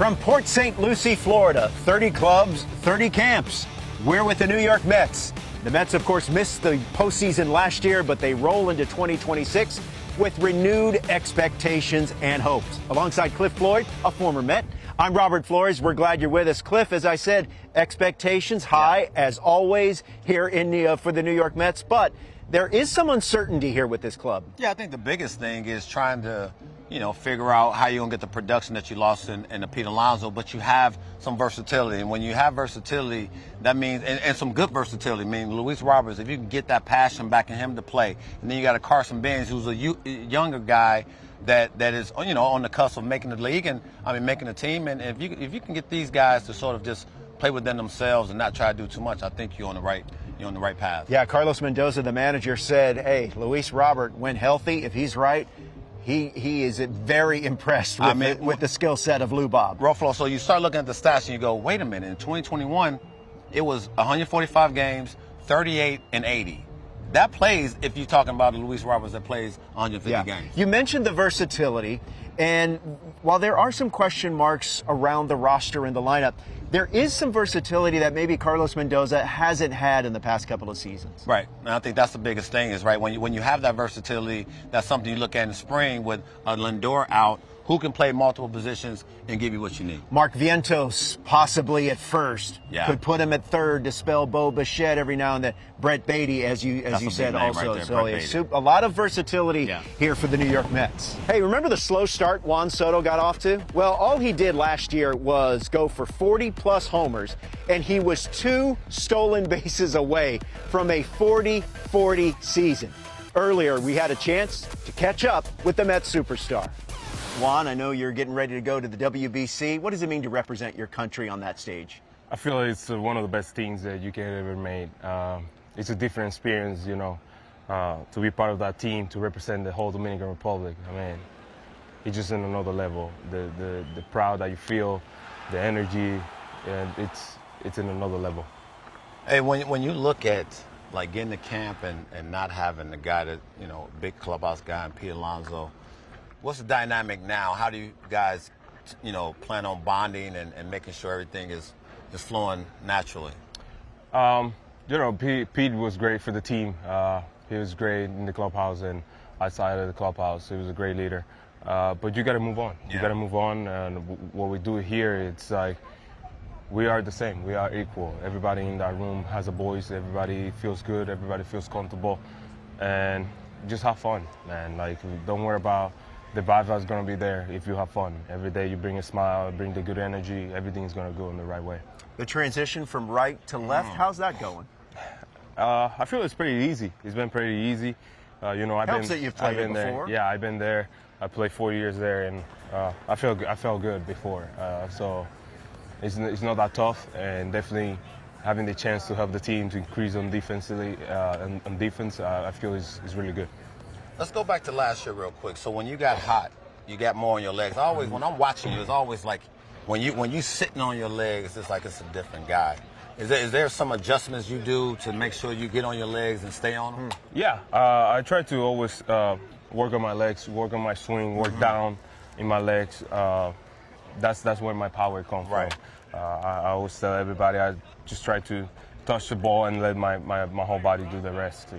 From Port St. Lucie, Florida, 30 clubs, 30 camps. We're with the New York Mets. The Mets, of course, missed the postseason last year, but they roll into 2026 with renewed expectations and hopes. Alongside Cliff Floyd, a former Met, I'm Robert Flores. We're glad you're with us. Cliff, as I said, expectations high, as always, here in for the New York Mets, but there is some uncertainty here with this club. Yeah, I think the biggest thing is trying to, figure out how you're going to get the production that you lost in the Pete Alonso, but you have some versatility. And when you have versatility, that means, and some good versatility, I mean, Luis Roberts, if you can get that passion back in him to play, and then you got a Carson Benz who's a younger guy that is, on the cusp of making the league and, making the team. And if you can get these guys to sort of just play within themselves and not try to do too much, I think you're on the right path. Yeah, Carlos Mendoza, the manager, said, hey, Luis Robert, when healthy, if he's right, he is very impressed with the skill set of Lou Bob. Ruffalo, so you start looking at the stats and you go, wait a minute, in 2021, it was 145 games, 38 and 80. That plays, if you're talking about a Luis Roberts that plays 150 games. You mentioned the versatility, and while there are some question marks around the roster and the lineup, there is some versatility that maybe Carlos Mendoza hasn't had in the past couple of seasons. Right, and I think that's the biggest thing is, right, when you have that versatility, that's something you look at in the spring with a Lindor out, who can play multiple positions and give you what you need. Mark Vientos, possibly at first, could put him at third to spell Bo Bichette every now and then. Brett Beatty, as you said, also. Right there, a lot of versatility here for the New York Mets. Hey, remember the slow start Juan Soto got off to? Well, all he did last year was go for 40-plus homers, and he was 2 stolen bases away from a 40-40 season. Earlier, we had a chance to catch up with the Mets superstar. Juan, I know you're getting ready to go to the WBC. What does it mean to represent your country on that stage? I feel it's one of the best things that you can ever make. It's a different experience, to be part of that team, to represent the whole Dominican Republic. I mean, it's just in another level. The pride that you feel, the energy, and it's in another level. Hey, when you look at like getting to camp and not having the guy that, big clubhouse guy and Pete Alonso, what's the dynamic now? How do you guys, plan on bonding and making sure everything is flowing naturally? Pete was great for the team. He was great in the clubhouse and outside of the clubhouse. He was a great leader. But you got to move on. You got to move on. And what we do here, it's like we are the same. We are equal. Everybody in that room has a voice. Everybody feels good. Everybody feels comfortable. And just have fun, man. Like, don't worry about the vibe that's going to be there if you have fun. Every day you bring a smile, bring the good energy, everything's going to go in the right way. The transition from right to left, how's that going? I feel it's pretty easy. It's been pretty easy. Helps that you've played it before. There. Yeah, I've been there. I played 4 years there, and I felt good before. So it's not that tough, and definitely having the chance to help the team to increase on defensively on defense, I feel is really good. Let's go back to last year real quick. So when you got hot, you got more on your legs. When I'm watching you, it's always like when you sitting on your legs, it's like it's a different guy. Is there some adjustments you do to make sure you get on your legs and stay on them? Yeah, I try to always work on my legs, work on my swing, work down in my legs. That's where my power comes from. I always tell everybody I just try to touch the ball and let my whole body do the rest.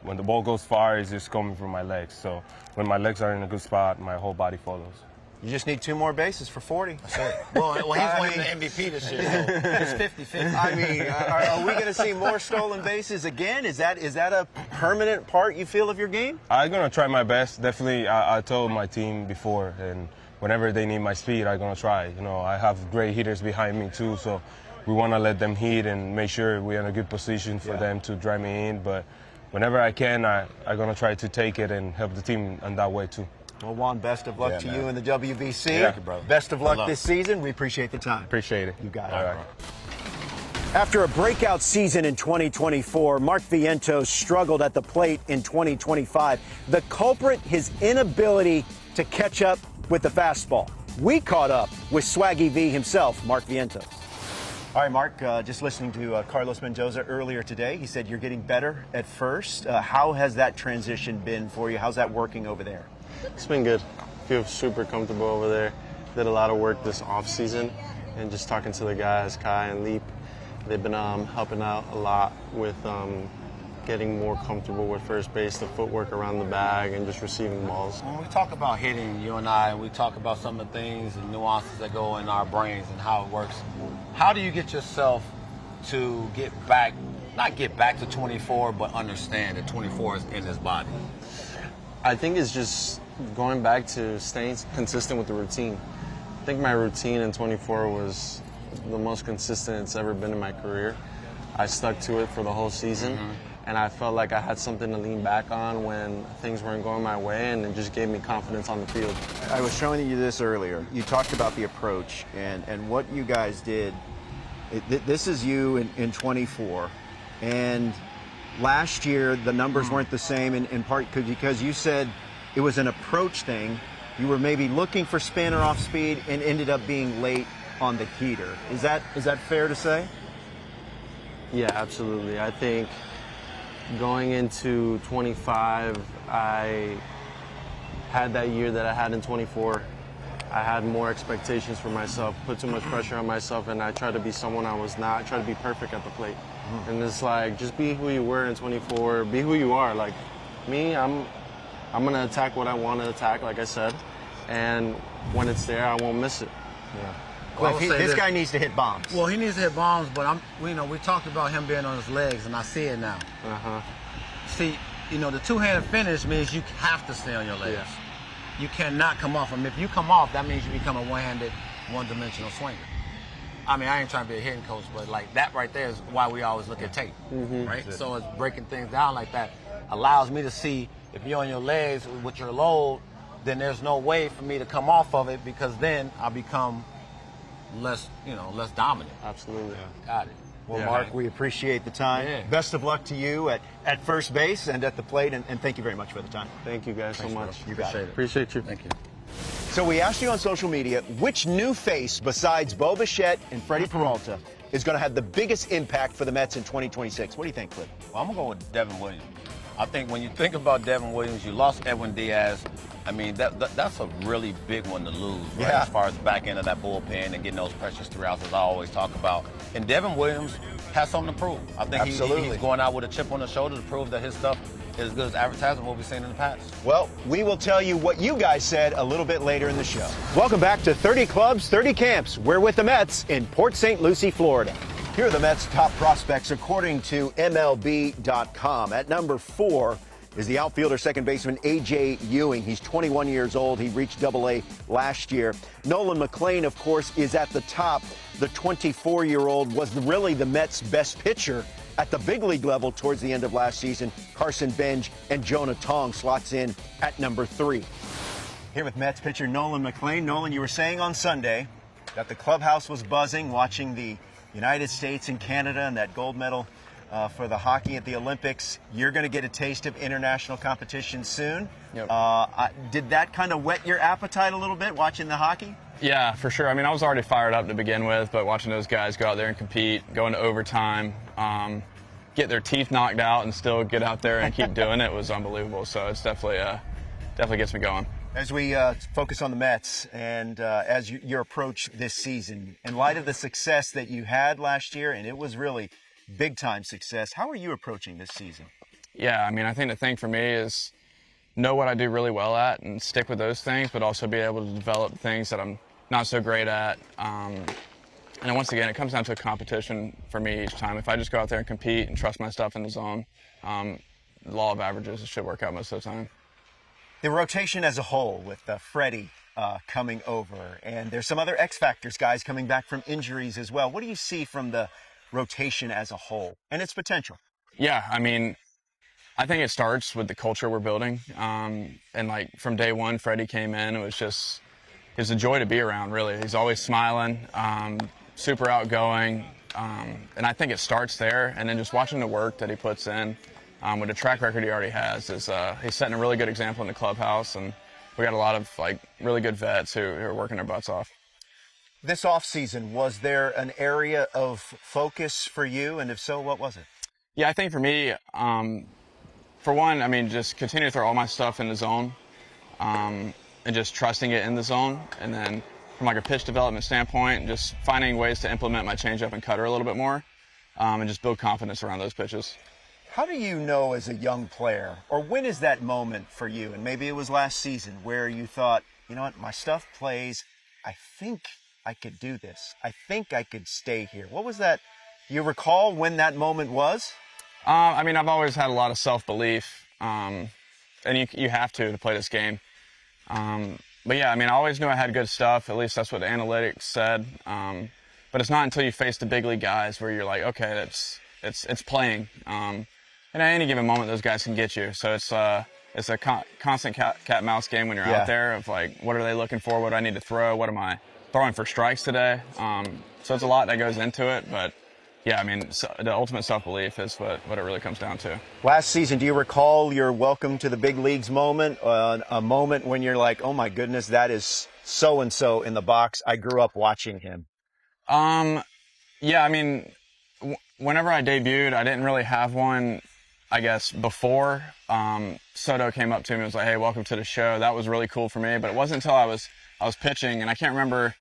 When the ball goes far, it's just coming from my legs. So when my legs are in a good spot, my whole body follows. You just need 2 more bases for 40. That's it. Well, he's winning the MVP this year, so it's 50-50. I mean, are we going to see more stolen bases again? Is that a permanent part, you feel, of your game? I'm going to try my best. Definitely, I told my team before, and whenever they need my speed, I'm going to try. I have great hitters behind me, too, so we want to let them hit and make sure we're in a good position for them to drive me in. But whenever I can, I'm going to try to take it and help the team in that way, too. Well, Juan, best of luck to you in the WBC. Thank you, brother. Best of luck this season. We appreciate the time. Appreciate it. You got it. All right. After a breakout season in 2024, Mark Vientos struggled at the plate in 2025. The culprit, his inability to catch up with the fastball. We caught up with Swaggy V himself, Mark Vientos. All right, Mark, just listening to Carlos Mendoza earlier today, he said you're getting better at first. How has that transition been for you? How's that working over there? It's been good. I feel super comfortable over there. did a lot of work this off season, and just talking to the guys, Kai and Leap, they've been helping out a lot with getting more comfortable with first base, the footwork around the bag, and just receiving balls. When we talk about hitting, you and I, we talk about some of the things and nuances that go in our brains and how it works. How do you get yourself to not get back to 24, but understand that 24 is in his body? I think it's just going back to staying consistent with the routine. I think my routine in 24 was the most consistent it's ever been in my career. I stuck to it for the whole season, and I felt like I had something to lean back on when things weren't going my way, and it just gave me confidence on the field. I was showing you this earlier. You talked about the approach and what you guys did. This is you in 24, and last year the numbers weren't the same in part because you said it was an approach thing. You were maybe looking for spin or off speed and ended up being late on the heater. Is that fair to say? Yeah, absolutely. I think going into 25, I had that year that I had in 24. I had more expectations for myself, put too much pressure on myself, and I tried to be someone I was not. I tried to be perfect at the plate. And it's like, just be who you were in 24, be who you are. Like me, I'm going to attack what I want to attack, like I said, and when it's there, I won't miss it. Yeah. Well, this guy needs to hit bombs. Well, he needs to hit bombs, but we talked about him being on his legs, and I see it now. See, the two-handed finish means you have to stay on your legs. Yeah. You cannot come off them. If you come off, that means you become a one-handed, one-dimensional swinger. I mean, I ain't trying to be a hitting coach, but like that right there is why we always look at tape, right? So it's breaking things down like that allows me to see if you're on your legs with your load, then there's no way for me to come off of it because then I become less dominant. Absolutely. Got it. Well, Mark, we appreciate the time. Yeah. Best of luck to you at first base and at the plate, and thank you very much for the time. Thank you guys so much. You got it. Appreciate you. Thank you. So we asked you on social media, which new face besides Bo Bichette and Freddie Peralta is going to have the biggest impact for the Mets in 2026? What do you think, Cliff? Well, I'm going to go with Devin Williams. I think when you think about Devin Williams, you lost Edwin Diaz. I mean, that's a really big one to lose, right? Yeah. As far as the back end of that bullpen and getting those precious 3 outs, as I always talk about. And Devin Williams has something to prove. I think he's going out with a chip on his shoulder to prove that his stuff is as good as advertising what we've seen in the past. Well, we will tell you what you guys said a little bit later in the show. Welcome back to 30 Clubs, 30 Camps. We're with the Mets in Port St. Lucie, Florida. Here are the Mets' top prospects according to MLB.com. At number 4 is the outfielder, second baseman A.J. Ewing. He's 21 years old. He reached Double-A last year. Nolan McLean, of course, is at the top. The 24-year-old was really the Mets' best pitcher at the big league level towards the end of last season. Carson Benj and Jonah Tong slots in at number 3. Here with Mets pitcher Nolan McLean. Nolan, you were saying on Sunday that the clubhouse was buzzing watching the United States and Canada and that gold medal for the hockey at the Olympics. You're going to get a taste of international competition soon. Yep. Did that kind of whet your appetite a little bit watching the hockey? Yeah, for sure. I mean, I was already fired up to begin with, but watching those guys go out there and compete, go into overtime, get their teeth knocked out and still get out there and keep doing it was unbelievable. So it's definitely gets me going. As we focus on the Mets and as your approach this season, in light of the success that you had last year, and it was really big-time success, how are you approaching this season? Yeah, I mean, I think the thing for me is know what I do really well at and stick with those things, but also be able to develop things that I'm not so great at. And then once again, it comes down to a competition for me each time. If I just go out there and compete and trust my stuff in the zone, the law of averages, it should work out most of the time. The rotation as a whole with Freddie coming over, and there's some other X factors, guys coming back from injuries as well. What do you see from the rotation as a whole and its potential? Yeah, I mean, I think it starts with the culture we're building. And like from day one, Freddie came in. It was a joy to be around, really. He's always smiling, super outgoing. And I think it starts there. And then just watching the work that he puts in with the track record he already has is he's setting a really good example in the clubhouse. And we got a lot of like really good vets who are working their butts off. This offseason, was there an area of focus for you? And if so, what was it? Yeah, I think for me, for one, I mean, just continue to throw all my stuff in the zone and just trusting it in the zone. And then from like a pitch development standpoint, just finding ways to implement my changeup and cutter a little bit more, and just build confidence around those pitches. How do you know as a young player, or when is that moment for you, and maybe it was last season, where you thought, you know what, my stuff plays, I think I could do this. I think I could stay here. What was that? You recall when that moment was? I mean, I've always had a lot of self-belief, and you have to play this game. But yeah, I mean, I always knew I had good stuff. At least that's what the analytics said. But it's not until you face the big league guys where you're like, okay, it's playing. And at any given moment, those guys can get you. So it's a constant cat-mouse game when you're out there of like, what are they looking for? What do I need to throw? What am I throwing for strikes today? So it's a lot that goes into it. But yeah, I mean, the ultimate self-belief is what it really comes down to. Last season, do you recall your welcome to the big leagues moment? A moment when you're like, oh my goodness, that is so-and-so in the box. I grew up watching him. Yeah, I mean, whenever I debuted, I didn't really have one, I guess, before. Soto came up to me and was like, hey, welcome to the show. That was really cool for me. But it wasn't until I was pitching, and I can't remember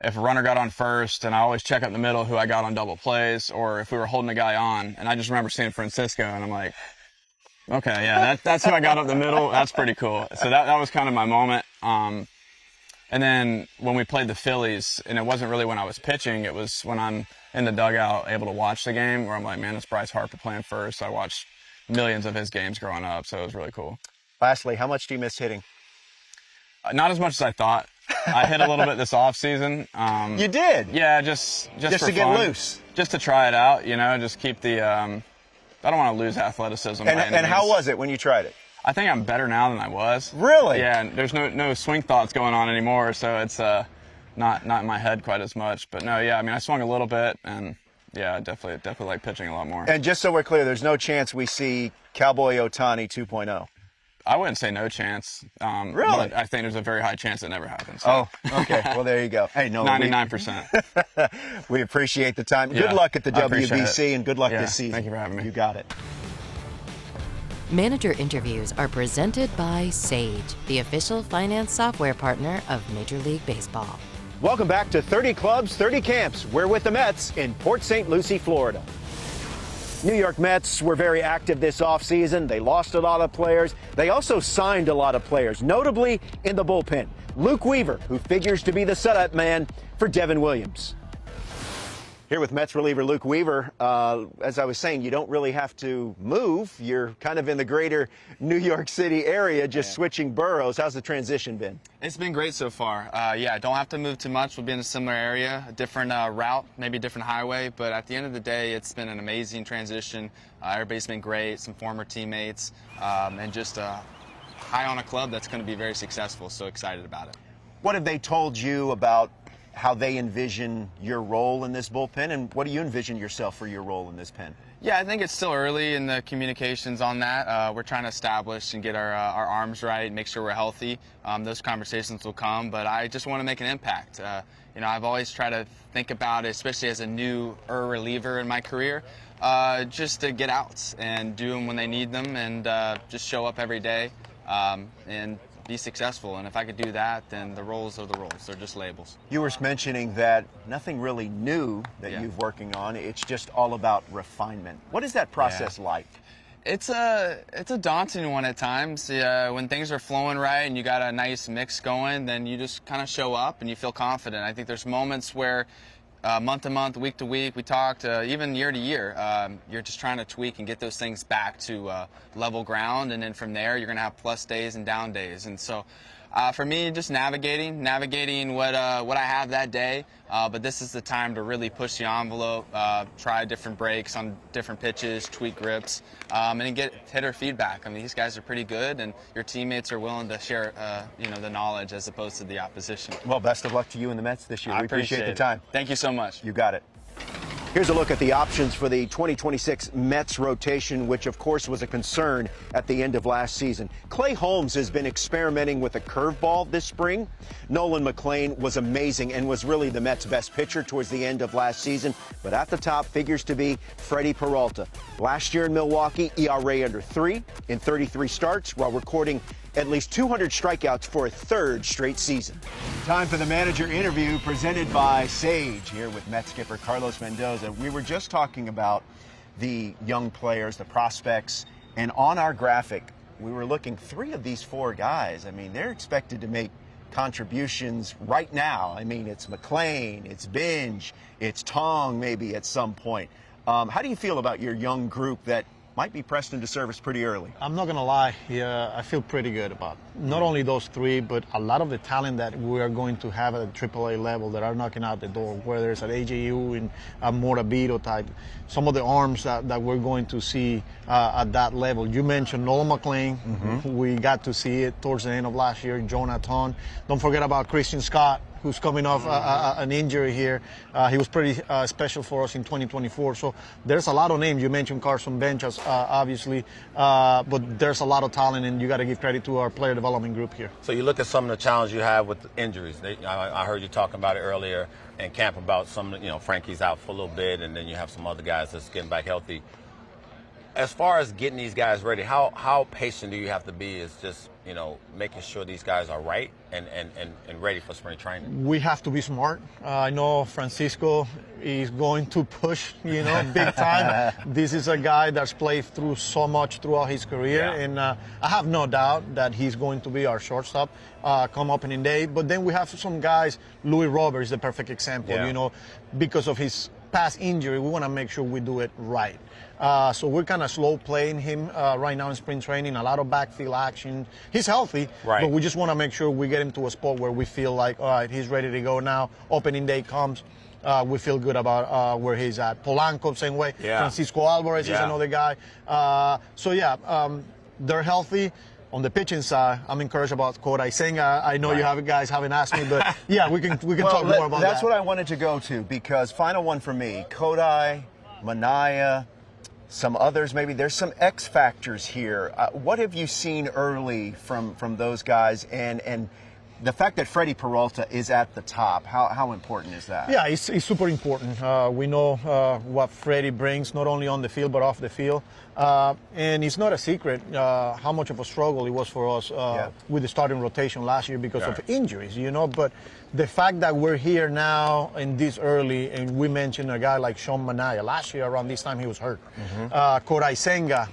if a runner got on first, and I always check up the middle who I got on double plays, or if we were holding a guy on. And I just remember seeing Francisco, and I'm like, okay, yeah, that's who I got up the middle. That's pretty cool. So that was kind of my moment. And then when we played the Phillies, and it wasn't really when I was pitching, it was when I'm in the dugout able to watch the game, where I'm like, man, it's Bryce Harper playing first. I watched millions of his games growing up, so it was really cool. Lastly, how much do you miss hitting? Not as much as I thought. I hit a little bit this off season. You did? Yeah, just to get loose. Just to try it out, you know, just keep the I don't want to lose athleticism. And how was it when you tried it? I think I'm better now than I was. Really? Yeah, and there's no swing thoughts going on anymore, so it's not in my head quite as much. But no, yeah, I mean, I swung a little bit, and yeah, definitely like pitching a lot more. And just so we're clear, there's no chance we see Cowboy Ohtani 2.0. I wouldn't say no chance. Really? But I think there's a very high chance it never happens. So. Oh, okay. Well, there you go. Hey, no, 99%. We appreciate the time. Yeah, good luck at the I appreciate WBC, it. and good luck Yeah, this season. thank you for having me. You got it. Manager interviews are presented by Sage, the official finance software partner of Major League Baseball. Welcome back to 30 Clubs, 30 Camps. We're with the Mets in Port St. Lucie, Florida. New York Mets were very active this offseason. They lost a lot of players. They also signed a lot of players, notably in the bullpen. Luke Weaver, who figures to be the setup man for Devin Williams. Here with Mets reliever Luke Weaver. As I was saying, you don't really have to move. You're kind of in the greater New York City area, just switching boroughs. How's the transition been? It's been great so far. Yeah, don't have to move too much. We'll be in a similar area, a different route, maybe a different highway. But at the end of the day, it's been an amazing transition. Everybody's been great, some former teammates, and just high on a club that's going to be very successful. So excited about it. What have they told you about how they envision your role in this bullpen, and what do you envision yourself for your role in this pen? Yeah, I think it's still early in the communications on that. We're trying to establish and get our arms right, make sure we're healthy. Those conversations will come, but I just want to make an impact. You know, I've always tried to think about it, especially as a new reliever in my career, just to get outs and do them when they need them, and just show up every day and be successful. And if I could do that, then the roles are the roles. They're just labels. You were mentioning that nothing really new that you've working on. It's just all about refinement. What is that process like? It's a daunting one at times. When things are flowing right and you got a nice mix going, then you just kind of show up and you feel confident. I think there's moments where month to month, week to week, we talked, even year to year, you're just trying to tweak and get those things back to level ground, and then from there you're going to have plus days and down days. And so for me, just navigating what I have that day, but this is the time to really push the envelope, try different breaks on different pitches, tweak grips, and get hitter feedback. I mean, these guys are pretty good, and your teammates are willing to share the knowledge as opposed to the opposition. Well, best of luck to you and the Mets this year. We appreciate the time. Thank you so much. You got it. Here's a look at the options for the 2026 Mets rotation, which of course was a concern at the end of last season. Clay Holmes has been experimenting with a curveball this spring. Nolan McLean was amazing and was really the Mets' best pitcher towards the end of last season. But at the top figures to be Freddie Peralta. Last year in Milwaukee, ERA under 3 in 33 starts, while recording at least 200 strikeouts for a third straight season. Time for the manager interview presented by Sage, here with Mets skipper Carlos Mendoza. We were just talking about the young players, the prospects, and on our graphic, we were looking 3 of these 4 guys. I mean, they're expected to make contributions right now. I mean, it's McLean, it's Binge, it's Tong maybe at some point. How do you feel about your young group that might be pressed into service pretty early? I'm not going to lie. I feel pretty good about not only those 3, but a lot of the talent that we are going to have at the AAA level that are knocking out the door, whether it's at AJU and Morabito type, some of the arms that we're going to see at that level. You mentioned Nolan McLean. Mm-hmm. We got to see it towards the end of last year. Jonathan. Don't forget about Christian Scott, who's coming off an injury here. He was pretty special for us in 2024. So there's a lot of names. You mentioned Carson Bench, obviously, but there's a lot of talent, and you got to give credit to our player development group here. So you look at some of the challenges you have with injuries. I heard you talking about it earlier in camp about some, Frankie's out for a little bit, and then you have some other guys that's getting back healthy. As far as getting these guys ready, how patient do you have to be? Is just making sure these guys are right and ready for spring training? We have to be smart. I know Francisco is going to push, big time. This is a guy that's played through so much throughout his career, and I have no doubt that he's going to be our shortstop come opening day. But then we have some guys. Louis Roberts is the perfect example. Because of his past injury, we want to make sure we do it right. So we're kind of slow playing him right now in spring training, a lot of backfield action. He's healthy, but we just want to make sure we get him to a spot where we feel like, all right, he's ready to go now. Opening day comes. We feel good about where he's at. Polanco, same way. Yeah. Francisco Alvarez is another guy. They're healthy. On the pitching side, I'm encouraged about Kodai Senga. I know you guys haven't asked me, but we can talk more about that. That's what I wanted to go to, because final one for me, Kodai, Manaya, some others maybe. There's some X factors here. What have you seen early from those guys, and the fact that Freddie Peralta is at the top, how important is that? Yeah, it's super important. We know what Freddie brings, not only on the field but off the field. And it's not a secret how much of a struggle it was for us with the starting rotation last year because of injuries, But the fact that we're here now and this early, and we mentioned a guy like Sean Manaya. Last year around this time he was hurt. Kodai Senga,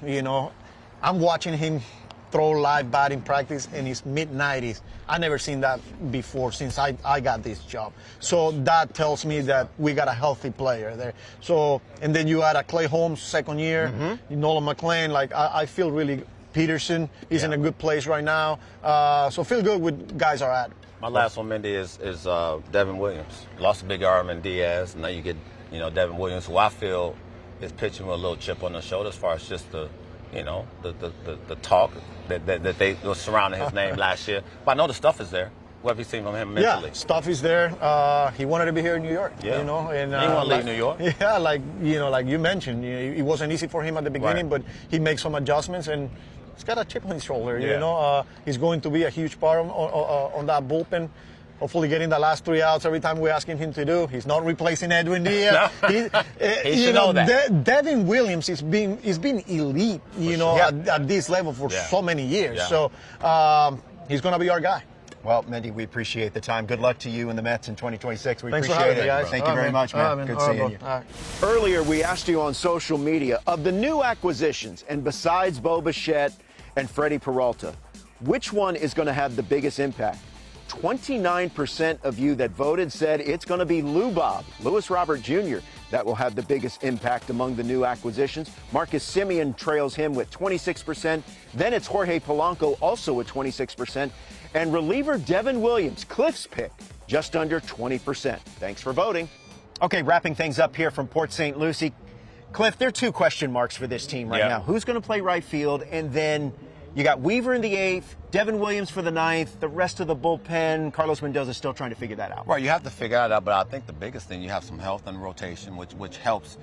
I'm watching him throw live batting practice in his mid-90s. I never seen that before since I got this job. So that tells me that we got a healthy player there. So, and then you add a Clay Holmes second year, Nolan McLean. I feel really Peterson is in a good place right now. So feel good with guys are at. My last one, Mendy, is Devin Williams. Lost a big arm in Diaz, and now you get Devin Williams, who I feel is pitching with a little chip on the shoulder as far as just the talk that they was surrounding his name last year. But I know the stuff is there. What have you seen from him mentally? Yeah, stuff is there. He wanted to be here in New York, and he want to leave New York. Yeah, like you mentioned, it wasn't easy for him at the beginning, but he makes some adjustments, and he's got a chip on his shoulder. He's going to be a huge part on that bullpen. Hopefully getting the last 3 outs every time we ask him to do. He's not replacing Edwin Diaz. He should know that. Devin Williams has been elite, at this level for so many years. Yeah. So he's going to be our guy. Well, Mendy, we appreciate the time. Good luck to you and the Mets in 2026. Thanks appreciate it. Guys. Thank you very much, man. Good seeing you. Earlier, we asked you on social media, of the new acquisitions, and besides Bo Bichette and Freddie Peralta, which one is going to have the biggest impact? 29% of you that voted said it's going to be Louis Robert Jr. that will have the biggest impact among the new acquisitions. Marcus Semien trails him with 26%. Then it's Jorge Polanco, also with 26%. And reliever Devin Williams, Cliff's pick, just under 20%. Thanks for voting. Okay, wrapping things up here from Port St. Lucie. Cliff, there are 2 question marks for this team right now. Who's going to play right field? And then you got Weaver in the 8th, Devin Williams for the 9th, the rest of the bullpen. Carlos Mendoza still trying to figure that out. Right, you have to figure it out, but I think the biggest thing, you have some health and rotation, which helps,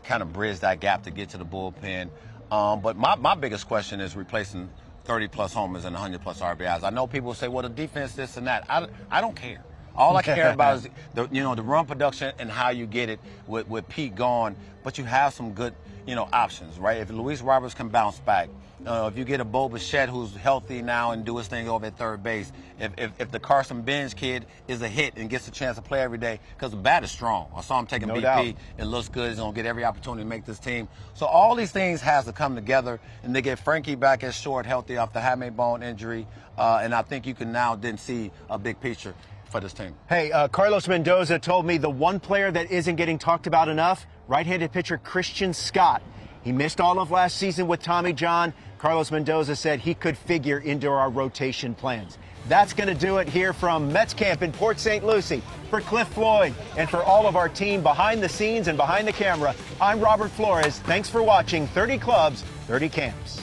kind of bridge that gap to get to the bullpen. But my biggest question is replacing 30-plus homers and 100-plus RBIs. I know people say, well, the defense, this and that. I don't care. All I care about is the run production and how you get it with Pete gone. But you have some good, options, right? If Luis Roberts can bounce back, if you get a Bo Bichette who's healthy now and do his thing over at third base, if the Carson Benz kid is a hit and gets a chance to play every day, because the bat is strong. I saw him taking BP. doubt. It looks good. He's going to get every opportunity to make this team. So all these things has to come together, and they get Frankie back as short, healthy off the hamate bone injury, and I think you can now then see a big picture for this team. Hey, Carlos Mendoza told me the one player that isn't getting talked about enough, right-handed pitcher Christian Scott. He missed all of last season with Tommy John. Carlos Mendoza said he could figure into our rotation plans. That's going to do it here from Mets camp in Port St. Lucie. For Cliff Floyd and for all of our team behind the scenes and behind the camera, I'm Robert Flores. Thanks for watching 30 Clubs, 30 Camps.